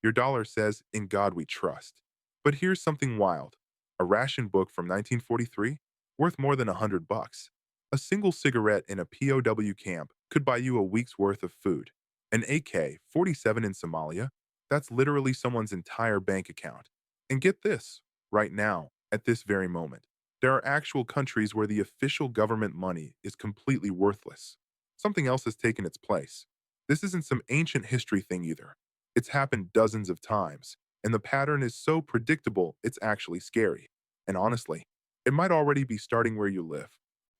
Your dollar says, "In God we trust." But here's something wild. A ration book from 1943, worth more than $100. A single cigarette in a POW camp could buy you a week's worth of food. An AK-47 in Somalia, that's literally someone's entire bank account. And get this, right now, at this very moment, there are actual countries where the official government money is completely worthless. Something else has taken its place. This isn't some ancient history thing either. It's happened dozens of times, and the pattern is so predictable it's actually scary. And honestly, it might already be starting where you live.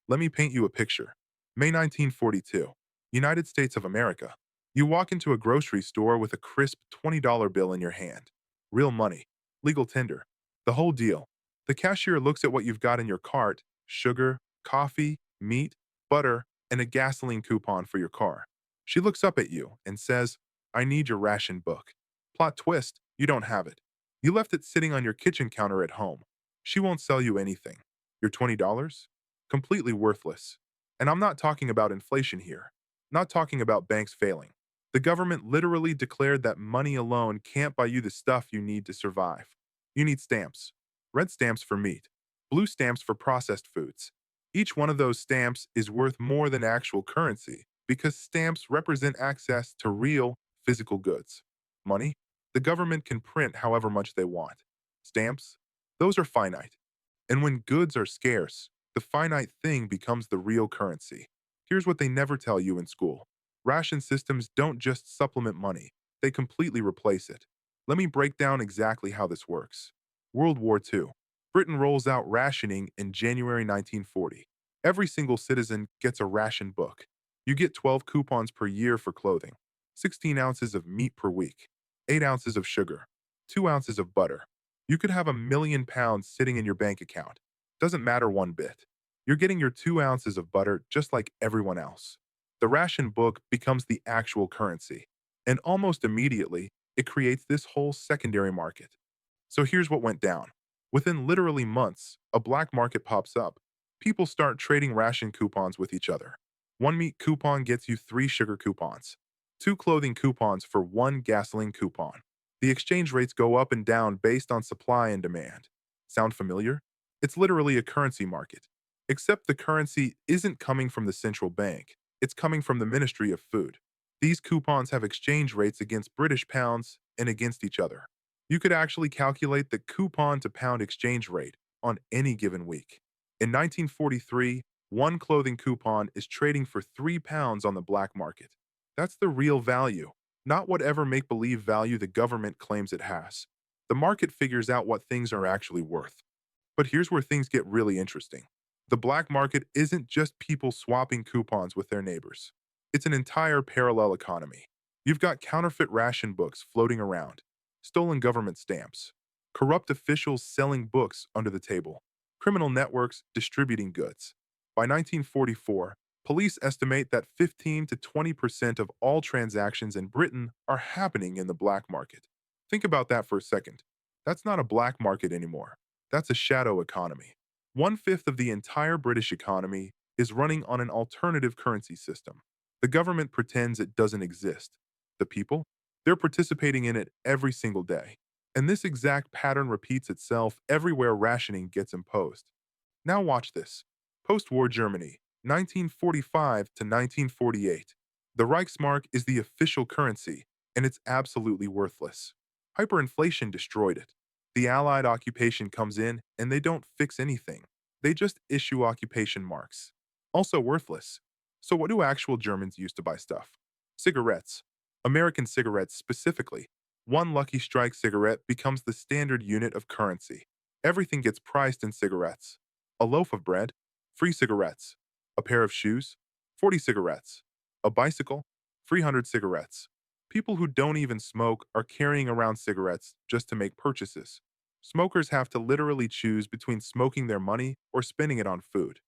Let me paint you a picture. May 1942, United States of America. You walk into a grocery store with a crisp $20 bill in your hand. Real money, legal tender, the whole deal. The cashier looks at what you've got in your cart: sugar, coffee, meat, butter, and a gasoline coupon for your car. She looks up at you and says, "I need your ration book." Plot twist, you don't have it. You left it sitting on your kitchen counter at home. She won't sell you anything. Your $20? Completely worthless. And I'm not talking about inflation here. Not talking about banks failing. The government literally declared that money alone can't buy you the stuff you need to survive. You need stamps. Red stamps for meat, blue stamps for processed foods. Each one of those stamps is worth more than actual currency because stamps represent access to real, physical goods. Money? The government can print however much they want. Stamps? Those are finite. And when goods are scarce, the finite thing becomes the real currency. Here's what they never tell you in school. Ration systems don't just supplement money, they completely replace it. Let me break down exactly how this works. World War II. Britain rolls out rationing in January 1940. Every single citizen gets a ration book. You get 12 coupons per year for clothing, 16 ounces of meat per week, 8 ounces of sugar, 2 ounces of butter. You could have £1 million sitting in your bank account. Doesn't matter one bit. You're getting your 2 ounces of butter just like everyone else. The ration book becomes the actual currency. And almost immediately, it creates this whole secondary market. So here's what went down. Within literally months, a black market pops up. People start trading ration coupons with each other. One meat coupon gets you 3 sugar coupons, 2 clothing coupons for 1 gasoline coupon. The exchange rates go up and down based on supply and demand. Sound familiar? It's literally a currency market. Except the currency isn't coming from the central bank, it's coming from the Ministry of Food. These coupons have exchange rates against British pounds and against each other. You could actually calculate the coupon to pound exchange rate on any given week. In 1943, one clothing coupon is trading for £3 on the black market. That's the real value, not whatever make-believe value the government claims it has. The market figures out what things are actually worth. But here's where things get really interesting. The black market isn't just people swapping coupons with their neighbors. It's an entire parallel economy. You've got counterfeit ration books floating around, stolen government stamps, corrupt officials selling books under the table, criminal networks distributing goods. By 1944, police estimate that 15 to 20% of all transactions in Britain are happening in the black market. Think about that for a second. That's not a black market anymore. That's a shadow economy. One-fifth of the entire British economy is running on an alternative currency system. The government pretends it doesn't exist. The people? They're participating in it every single day. And this exact pattern repeats itself everywhere rationing gets imposed. Now watch this. Post-war Germany, 1945 to 1948. The Reichsmark is the official currency, and it's absolutely worthless. Hyperinflation destroyed it. The Allied occupation comes in, and they don't fix anything. They just issue occupation marks. Also worthless. So what do actual Germans use to buy stuff? Cigarettes. American cigarettes specifically. One Lucky Strike cigarette becomes the standard unit of currency. Everything gets priced in cigarettes. A loaf of bread, free cigarettes. A pair of shoes, 40 cigarettes. A bicycle, 300 cigarettes. People who don't even smoke are carrying around cigarettes just to make purchases. Smokers have to literally choose between smoking their money or spending it on food.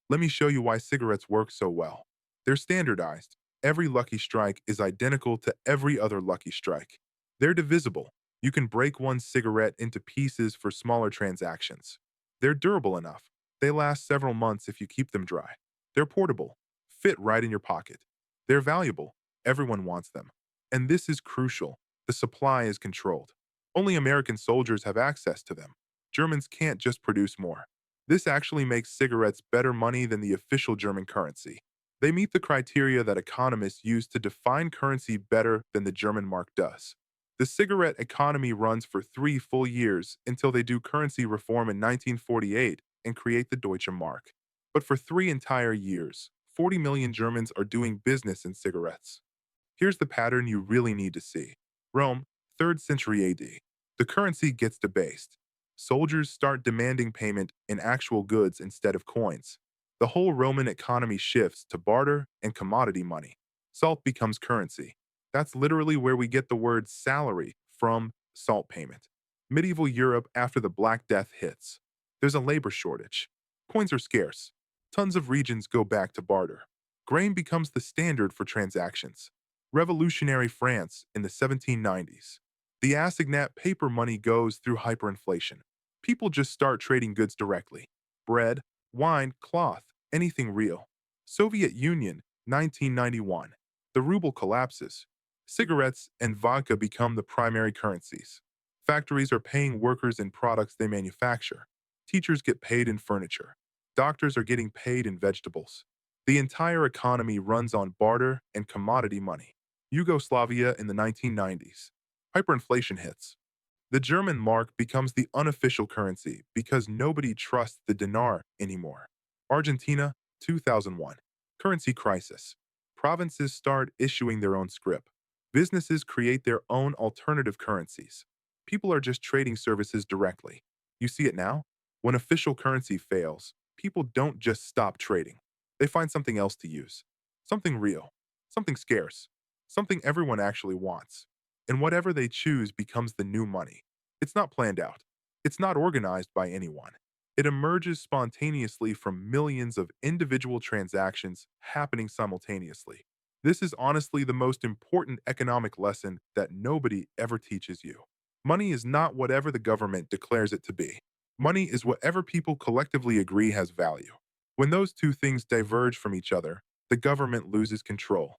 Let me show you why cigarettes work so well. They're standardized. Every Lucky Strike is identical to every other Lucky Strike. They're divisible. You can break one cigarette into pieces for smaller transactions. They're durable enough. They last several months if you keep them dry. They're portable. Fit right in your pocket. They're valuable. Everyone wants them. And this is crucial. The supply is controlled. Only American soldiers have access to them. Germans can't just produce more. This actually makes cigarettes better money than the official German currency. They meet the criteria that economists use to define currency better than the German mark does. The cigarette economy runs for 3 full years until they do currency reform in 1948 and create the Deutsche Mark. But for 3 entire years, 40 million Germans are doing business in cigarettes. Here's the pattern you really need to see. Rome, 3rd century AD. The currency gets debased. Soldiers start demanding payment in actual goods instead of coins. The whole Roman economy shifts to barter and commodity money. Salt becomes currency. That's literally where we get the word salary from, salt payment. Medieval Europe after the Black Death hits. There's a labor shortage. Coins are scarce. Tons of regions go back to barter. Grain becomes the standard for transactions. Revolutionary France in the 1790s. The assignat paper money goes through hyperinflation. People just start trading goods directly. Bread, wine, cloth, anything real. Soviet Union, 1991. The ruble collapses. Cigarettes and vodka become the primary currencies. Factories are paying workers in products they manufacture. Teachers get paid in furniture. Doctors are getting paid in vegetables. The entire economy runs on barter and commodity money. Yugoslavia in the 1990s. Hyperinflation hits. The German mark becomes the unofficial currency because nobody trusts the dinar anymore. Argentina, 2001. Currency crisis. Provinces start issuing their own scrip. Businesses create their own alternative currencies. People are just trading services directly. You see it now? When official currency fails, people don't just stop trading. They find something else to use. Something real. Something scarce. Something everyone actually wants. And whatever they choose becomes the new money. It's not planned out. It's not organized by anyone. It emerges spontaneously from millions of individual transactions happening simultaneously. This is honestly the most important economic lesson that nobody ever teaches you. Money is not whatever the government declares it to be. Money is whatever people collectively agree has value. When those two things diverge from each other, the government loses control.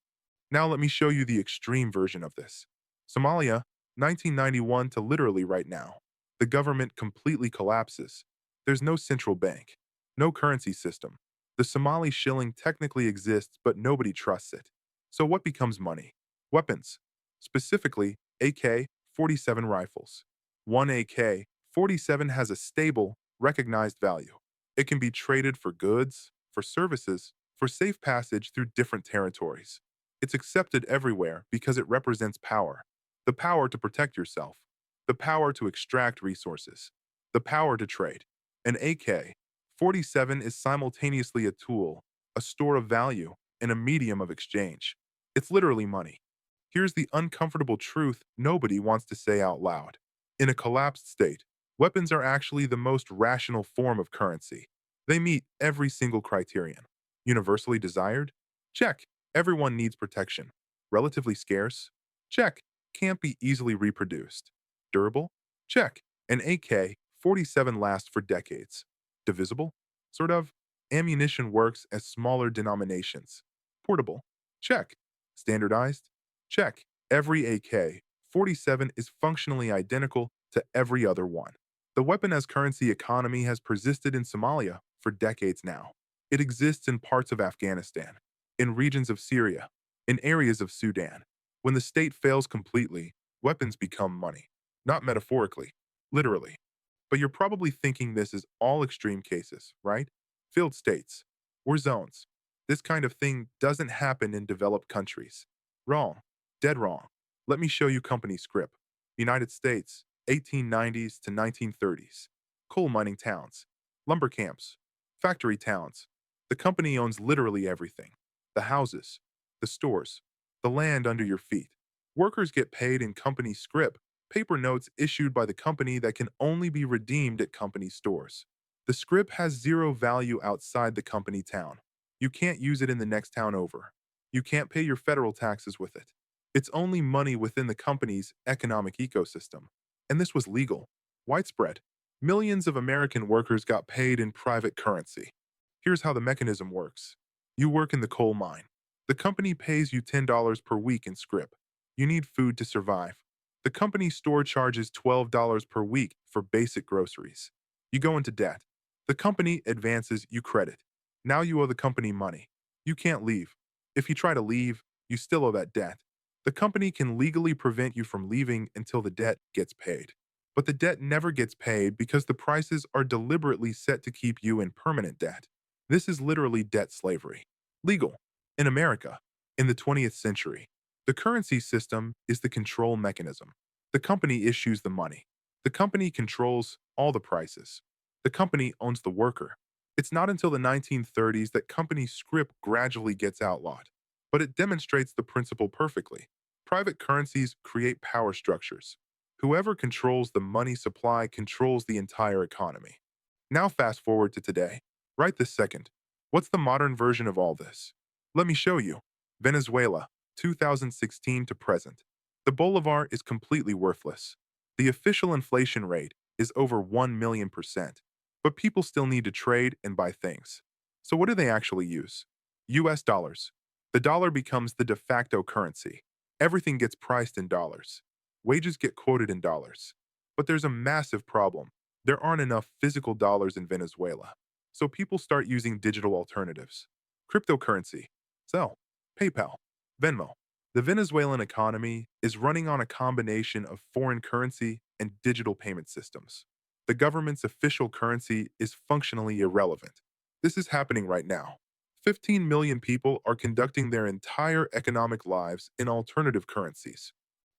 Now let me show you the extreme version of this. Somalia, 1991 to literally right now. The government completely collapses. There's no central bank, no currency system. The Somali shilling technically exists, but nobody trusts it. So what becomes money? Weapons. Specifically, AK-47 rifles. One AK-47 has a stable, recognized value. It can be traded for goods, for services, for safe passage through different territories. It's accepted everywhere because it represents power. The power to protect yourself. The power to extract resources. The power to trade. An AK-47 is simultaneously a tool, a store of value, and a medium of exchange. It's literally money. Here's the uncomfortable truth nobody wants to say out loud. In a collapsed state, weapons are actually the most rational form of currency. They meet every single criterion. Universally desired? Check. Everyone needs protection. Relatively scarce? Check. Can't be easily reproduced. Durable? Check. An AK-47 lasts for decades. Divisible? Sort of. Ammunition works as smaller denominations. Portable? Check. Standardized? Check. Every AK-47 is functionally identical to every other one. The weapon as currency economy has persisted in Somalia for decades now. It exists in parts of Afghanistan, in regions of Syria, in areas of Sudan. When the state fails completely, weapons become money. Not metaphorically, literally. But you're probably thinking this is all extreme cases, right? Failed states, or zones. This kind of thing doesn't happen in developed countries. Wrong. Dead wrong. Let me show you company scrip. United States, 1890s to 1930s. Coal mining towns, lumber camps, factory towns. The company owns literally everything. The houses, the stores, the land under your feet. Workers get paid in company scrip, paper notes issued by the company that can only be redeemed at company stores. The scrip has zero value outside the company town. You can't use it in the next town over. You can't pay your federal taxes with it. It's only money within the company's economic ecosystem. And this was legal, widespread. Millions of American workers got paid in private currency. Here's how the mechanism works. You work in the coal mine. The company pays you $10 per week in scrip. You need food to survive. The company store charges $12 per week for basic groceries. You go into debt. The company advances you credit. Now you owe the company money. You can't leave. If you try to leave, you still owe that debt. The company can legally prevent you from leaving until the debt gets paid. But the debt never gets paid because the prices are deliberately set to keep you in permanent debt. This is literally debt slavery. Legal. In America, in the 20th century, the currency system is the control mechanism. The company issues the money. The company controls all the prices. The company owns the worker. It's not until the 1930s that company scrip gradually gets outlawed, but it demonstrates the principle perfectly. Private currencies create power structures. Whoever controls the money supply controls the entire economy. Now fast forward to today. Right this second. What's the modern version of all this? Let me show you. Venezuela, 2016 to present. The bolivar is completely worthless. The official inflation rate is over 1 million%, but people still need to trade and buy things. So what do they actually use? US dollars. The dollar becomes the de facto currency. Everything gets priced in dollars. Wages get quoted in dollars. But there's a massive problem. There aren't enough physical dollars in Venezuela. So people start using digital alternatives. Cryptocurrency. Zelle, PayPal, Venmo. The Venezuelan economy is running on a combination of foreign currency and digital payment systems. The government's official currency is functionally irrelevant. This is happening right now. 15 million people are conducting their entire economic lives in alternative currencies.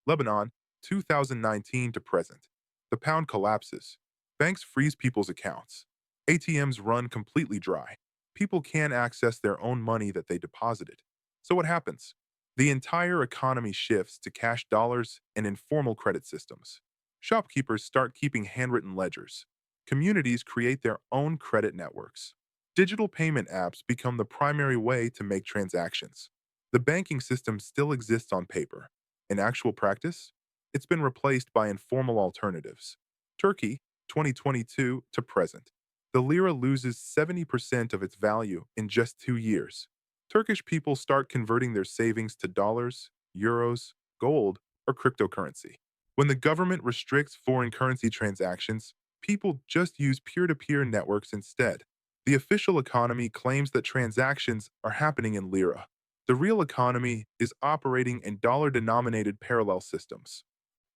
Lebanon, 2019 to present. The pound collapses. Banks freeze people's accounts. ATMs run completely dry. People can't access their own money that they deposited. So what happens? The entire economy shifts to cash dollars and informal credit systems. Shopkeepers start keeping handwritten ledgers. Communities create their own credit networks. Digital payment apps become the primary way to make transactions. The banking system still exists on paper. In actual practice, it's been replaced by informal alternatives. Turkey, 2022 to present. The lira loses 70% of its value in just 2 years. Turkish people start converting their savings to dollars, euros, gold, or cryptocurrency. When the government restricts foreign currency transactions, people just use peer-to-peer networks instead. The official economy claims that transactions are happening in lira. The real economy is operating in dollar-denominated parallel systems.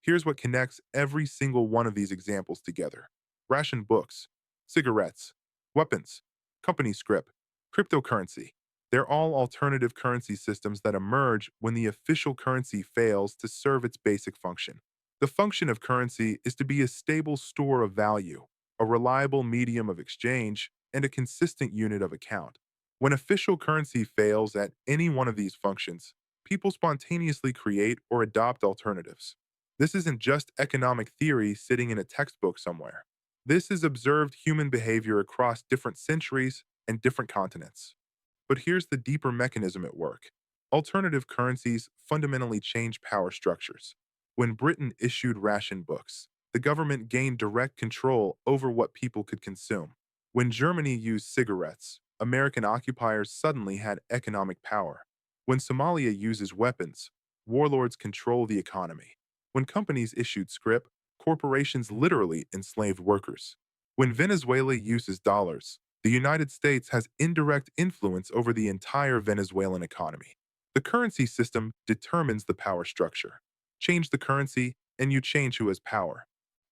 Here's what connects every single one of these examples together. Ration books, cigarettes, weapons, company scrip, cryptocurrency. They're all alternative currency systems that emerge when the official currency fails to serve its basic function. The function of currency is to be a stable store of value, a reliable medium of exchange, and a consistent unit of account. When official currency fails at any one of these functions, people spontaneously create or adopt alternatives. This isn't just economic theory sitting in a textbook somewhere. This is observed human behavior across different centuries and different continents. But here's the deeper mechanism at work. Alternative currencies fundamentally change power structures. When Britain issued ration books, the government gained direct control over what people could consume. When Germany used cigarettes, American occupiers suddenly had economic power. When Somalia uses weapons, warlords control the economy. When companies issued scrip, corporations literally enslaved workers. When Venezuela uses dollars, the United States has indirect influence over the entire Venezuelan economy. The currency system determines the power structure. Change the currency, and you change who has power.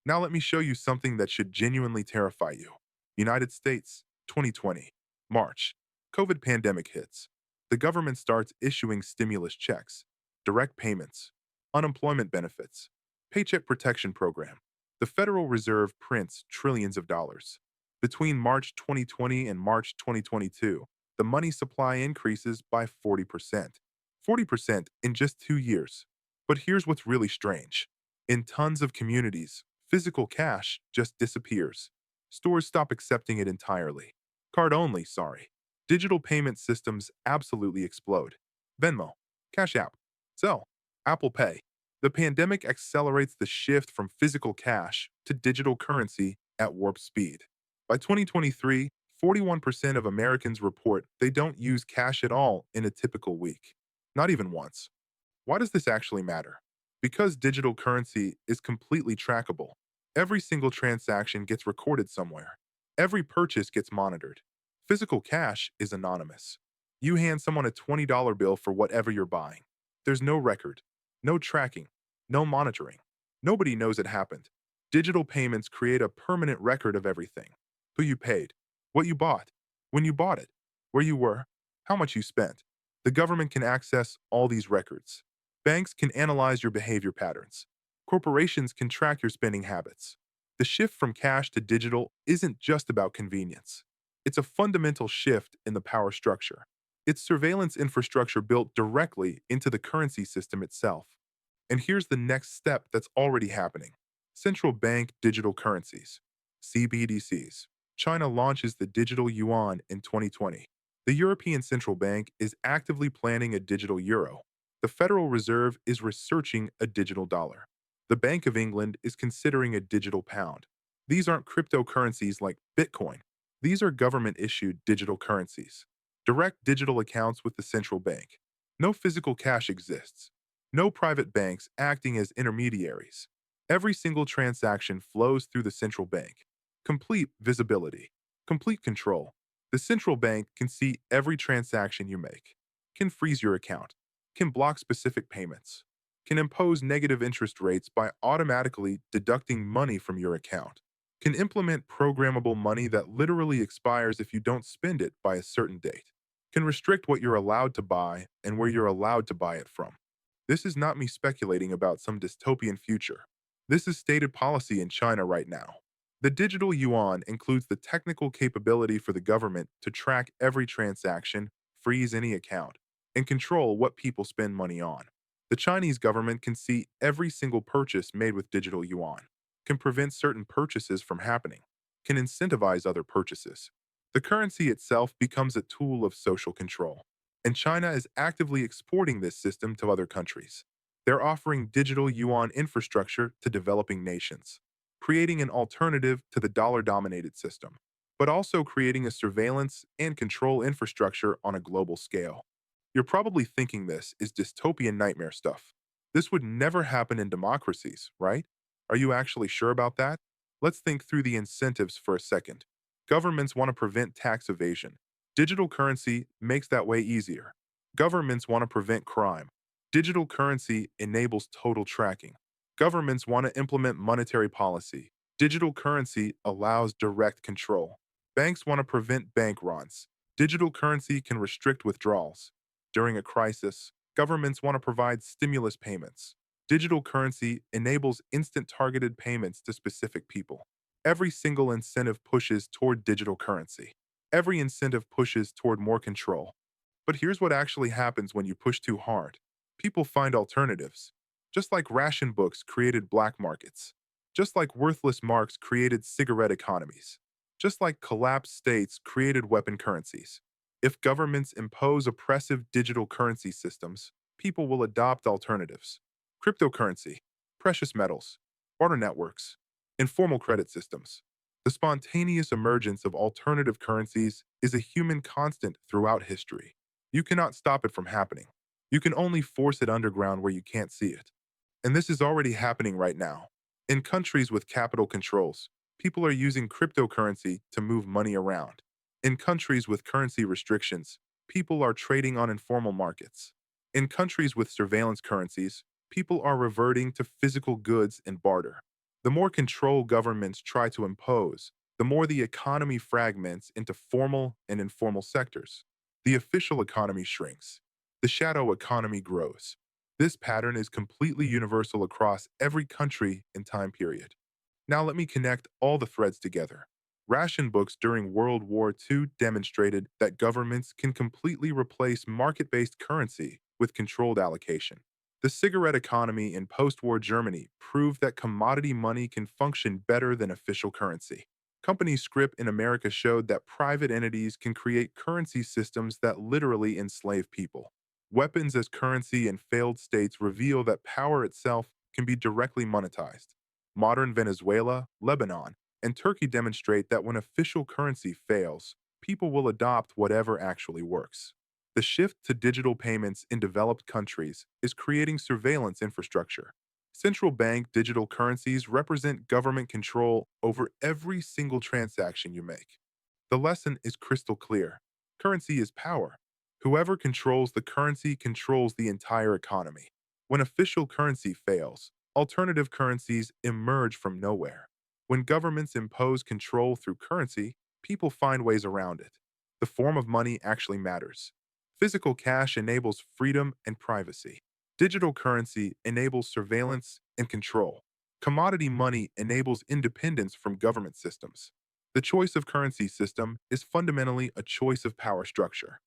Now let me show you something that should genuinely terrify you. United States, 2020, March. COVID pandemic hits. The government starts issuing stimulus checks, direct payments, unemployment benefits, paycheck protection program. The Federal Reserve prints trillions of dollars. Between March 2020 and March 2022, the money supply increases by 40%. 40% in just 2 years. But here's what's really strange. In tons of communities, physical cash just disappears. Stores stop accepting it entirely. Card only, sorry. Digital payment systems absolutely explode. Venmo, Cash App, Zelle, Apple Pay. The pandemic accelerates the shift from physical cash to digital currency at warp speed. By 2023, 41% of Americans report they don't use cash at all in a typical week. Not even once. Why does this actually matter? Because digital currency is completely trackable, every single transaction gets recorded somewhere. Every purchase gets monitored. Physical cash is anonymous. You hand someone a $20 bill for whatever you're buying. There's no record, no tracking, no monitoring. Nobody knows it happened. Digital payments create a permanent record of everything: who you paid, what you bought, when you bought it, where you were, how much you spent. The government can access all these records. Banks can analyze your behavior patterns. Corporations can track your spending habits. The shift from cash to digital isn't just about convenience. It's a fundamental shift in the power structure. It's surveillance infrastructure built directly into the currency system itself. And here's the next step that's already happening: Central Bank Digital Currencies, CBDCs. China launches the digital yuan in 2020. The European Central Bank is actively planning a digital euro. The Federal Reserve is researching a digital dollar. The Bank of England is considering a digital pound. These aren't cryptocurrencies like Bitcoin. These are government-issued digital currencies. Direct digital accounts with the central bank. No physical cash exists. No private banks acting as intermediaries. Every single transaction flows through the central bank. Complete visibility. Complete control. The central bank can see every transaction you make, can freeze your account, can block specific payments, can impose negative interest rates by automatically deducting money from your account, can implement programmable money that literally expires if you don't spend it by a certain date, can restrict what you're allowed to buy and where you're allowed to buy it from. This is not me speculating about some dystopian future. This is stated policy in China right now. The digital yuan includes the technical capability for the government to track every transaction, freeze any account, and control what people spend money on. The Chinese government can see every single purchase made with digital yuan, can prevent certain purchases from happening, can incentivize other purchases. The currency itself becomes a tool of social control, and China is actively exporting this system to other countries. They're offering digital yuan infrastructure to developing nations, creating an alternative to the dollar-dominated system, but also creating a surveillance and control infrastructure on a global scale. You're probably thinking this is dystopian nightmare stuff. This would never happen in democracies, right? Are you actually sure about that? Let's think through the incentives for a second. Governments want to prevent tax evasion. Digital currency makes that way easier. Governments want to prevent crime. Digital currency enables total tracking. Governments want to implement monetary policy. Digital currency allows direct control. Banks want to prevent bank runs. Digital currency can restrict withdrawals. During a crisis, governments want to provide stimulus payments. Digital currency enables instant targeted payments to specific people. Every single incentive pushes toward digital currency. Every incentive pushes toward more control. But here's what actually happens when you push too hard. People find alternatives. Just like ration books created black markets. Just like worthless marks created cigarette economies. Just like collapsed states created weapon currencies. If governments impose oppressive digital currency systems, people will adopt alternatives. Cryptocurrency, precious metals, barter networks, informal credit systems. The spontaneous emergence of alternative currencies is a human constant throughout history. You cannot stop it from happening. You can only force it underground where you can't see it. And this is already happening right now. In countries with capital controls, people are using cryptocurrency to move money around. In countries with currency restrictions, people are trading on informal markets. In countries with surveillance currencies, people are reverting to physical goods and barter. The more control governments try to impose, the more the economy fragments into formal and informal sectors. The official economy shrinks. The shadow economy grows. This pattern is completely universal across every country and time period. Now let me connect all the threads together. Ration books during World War II demonstrated that governments can completely replace market-based currency with controlled allocation. The cigarette economy in post-war Germany proved that commodity money can function better than official currency. Company scrip in America showed that private entities can create currency systems that literally enslave people. Weapons as currency in failed states reveal that power itself can be directly monetized. Modern Venezuela, Lebanon, and Turkey demonstrate that when official currency fails, people will adopt whatever actually works. The shift to digital payments in developed countries is creating surveillance infrastructure. Central bank digital currencies represent government control over every single transaction you make. The lesson is crystal clear. Currency is power. Whoever controls the currency controls the entire economy. When official currency fails, alternative currencies emerge from nowhere. When governments impose control through currency, people find ways around it. The form of money actually matters. Physical cash enables freedom and privacy. Digital currency enables surveillance and control. Commodity money enables independence from government systems. The choice of currency system is fundamentally a choice of power structure.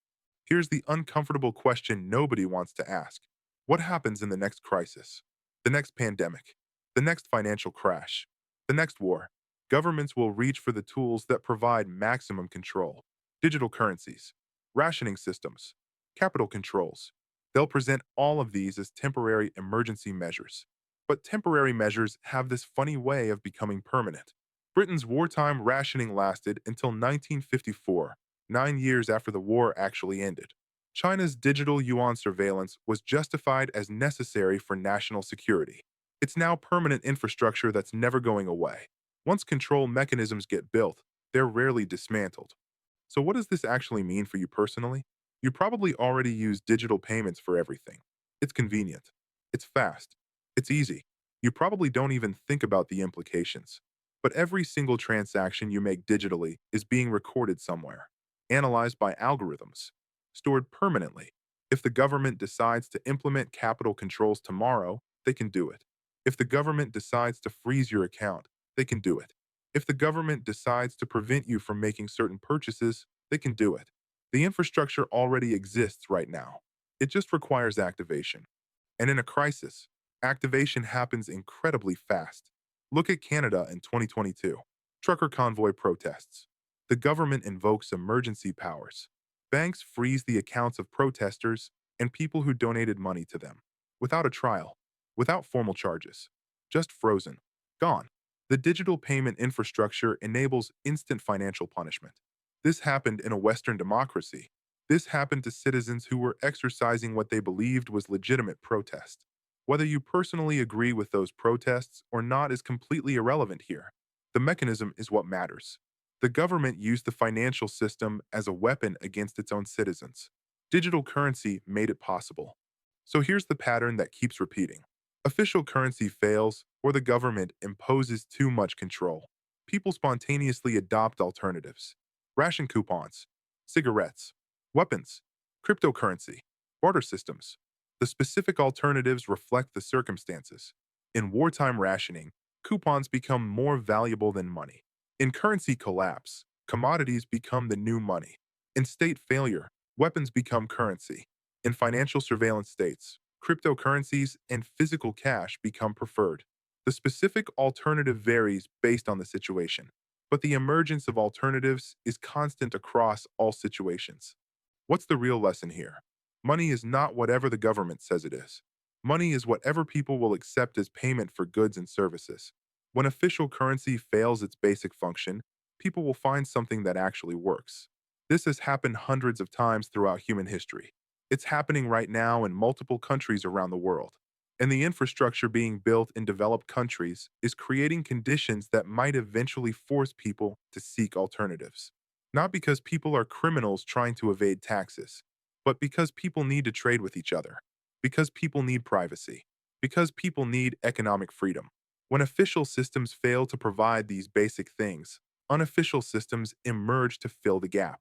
Here's the uncomfortable question nobody wants to ask. What happens in the next crisis? The next pandemic? The next financial crash? The next war? Governments will reach for the tools that provide maximum control. Digital currencies, rationing systems, capital controls. They'll present all of these as temporary emergency measures. But temporary measures have this funny way of becoming permanent. Britain's wartime rationing lasted until 1954, 9 years after the war actually ended. China's digital yuan surveillance was justified as necessary for national security. It's now permanent infrastructure that's never going away. Once control mechanisms get built, they're rarely dismantled. So what does this actually mean for you personally? You probably already use digital payments for everything. It's convenient. It's fast. It's easy. You probably don't even think about the implications. But every single transaction you make digitally is being recorded somewhere, analyzed by algorithms, stored permanently. If the government decides to implement capital controls tomorrow, they can do it. If the government decides to freeze your account, they can do it. If the government decides to prevent you from making certain purchases, they can do it. The infrastructure already exists right now. It just requires activation. And in a crisis, activation happens incredibly fast. Look at Canada in 2022. Trucker convoy protests. The government invokes emergency powers. Banks freeze the accounts of protesters and people who donated money to them. Without a trial. Without formal charges. Just frozen. Gone. The digital payment infrastructure enables instant financial punishment. This happened in a Western democracy. This happened to citizens who were exercising what they believed was legitimate protest. Whether you personally agree with those protests or not is completely irrelevant here. The mechanism is what matters. The government used the financial system as a weapon against its own citizens. Digital currency made it possible. So here's the pattern that keeps repeating. Official currency fails or the government imposes too much control. People spontaneously adopt alternatives. Ration coupons, cigarettes, weapons, cryptocurrency, barter systems. The specific alternatives reflect the circumstances. In wartime rationing, coupons become more valuable than money. In currency collapse, commodities become the new money. In state failure, weapons become currency. In financial surveillance states, cryptocurrencies and physical cash become preferred. The specific alternative varies based on the situation, but the emergence of alternatives is constant across all situations. What's the real lesson here? Money is not whatever the government says it is. Money is whatever people will accept as payment for goods and services. When official currency fails its basic function, people will find something that actually works. This has happened hundreds of times throughout human history. It's happening right now in multiple countries around the world. And the infrastructure being built in developed countries is creating conditions that might eventually force people to seek alternatives. Not because people are criminals trying to evade taxes, but because people need to trade with each other, because people need privacy, because people need economic freedom. When official systems fail to provide these basic things, unofficial systems emerge to fill the gap.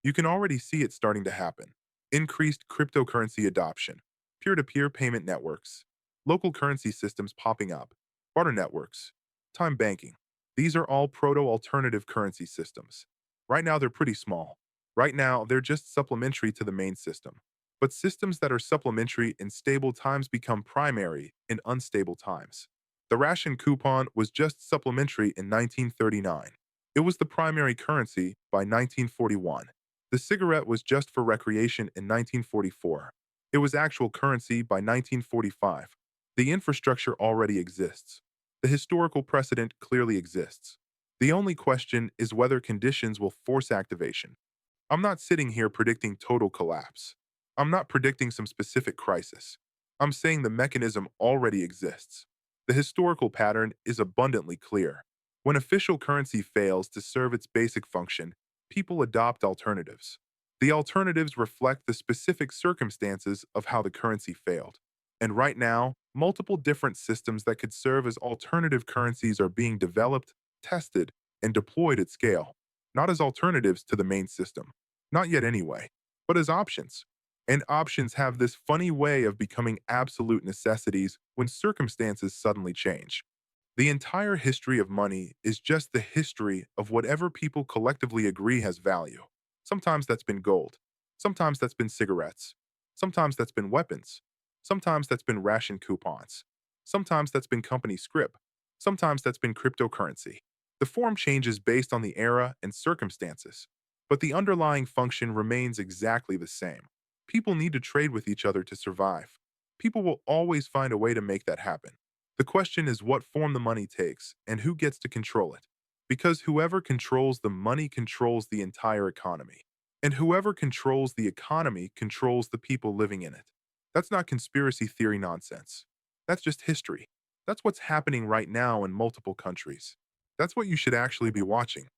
You can already see it starting to happen. Increased cryptocurrency adoption, peer-to-peer payment networks, local currency systems popping up, barter networks, time banking. These are all proto-alternative currency systems. Right now, they're pretty small. Right now, they're just supplementary to the main system. But systems that are supplementary in stable times become primary in unstable times. The ration coupon was just supplementary in 1939. It was the primary currency by 1941. The cigarette was just for recreation in 1944. It was actual currency by 1945. The infrastructure already exists. The historical precedent clearly exists. The only question is whether conditions will force activation. I'm not sitting here predicting total collapse. I'm not predicting some specific crisis. I'm saying the mechanism already exists. The historical pattern is abundantly clear. When official currency fails to serve its basic function, people adopt alternatives. The alternatives reflect the specific circumstances of how the currency failed. And right now, multiple different systems that could serve as alternative currencies are being developed, tested, and deployed at scale, not as alternatives to the main system. Not yet anyway, but as options. And options have this funny way of becoming absolute necessities when circumstances suddenly change. The entire history of money is just the history of whatever people collectively agree has value. Sometimes that's been gold. Sometimes that's been cigarettes. Sometimes that's been weapons. Sometimes that's been ration coupons. Sometimes that's been company scrip. Sometimes that's been cryptocurrency. The form changes based on the era and circumstances, but the underlying function remains exactly the same. People need to trade with each other to survive. People will always find a way to make that happen. The question is what form the money takes and who gets to control it. Because whoever controls the money controls the entire economy. And whoever controls the economy controls the people living in it. That's not conspiracy theory nonsense. That's just history. That's what's happening right now in multiple countries. That's what you should actually be watching.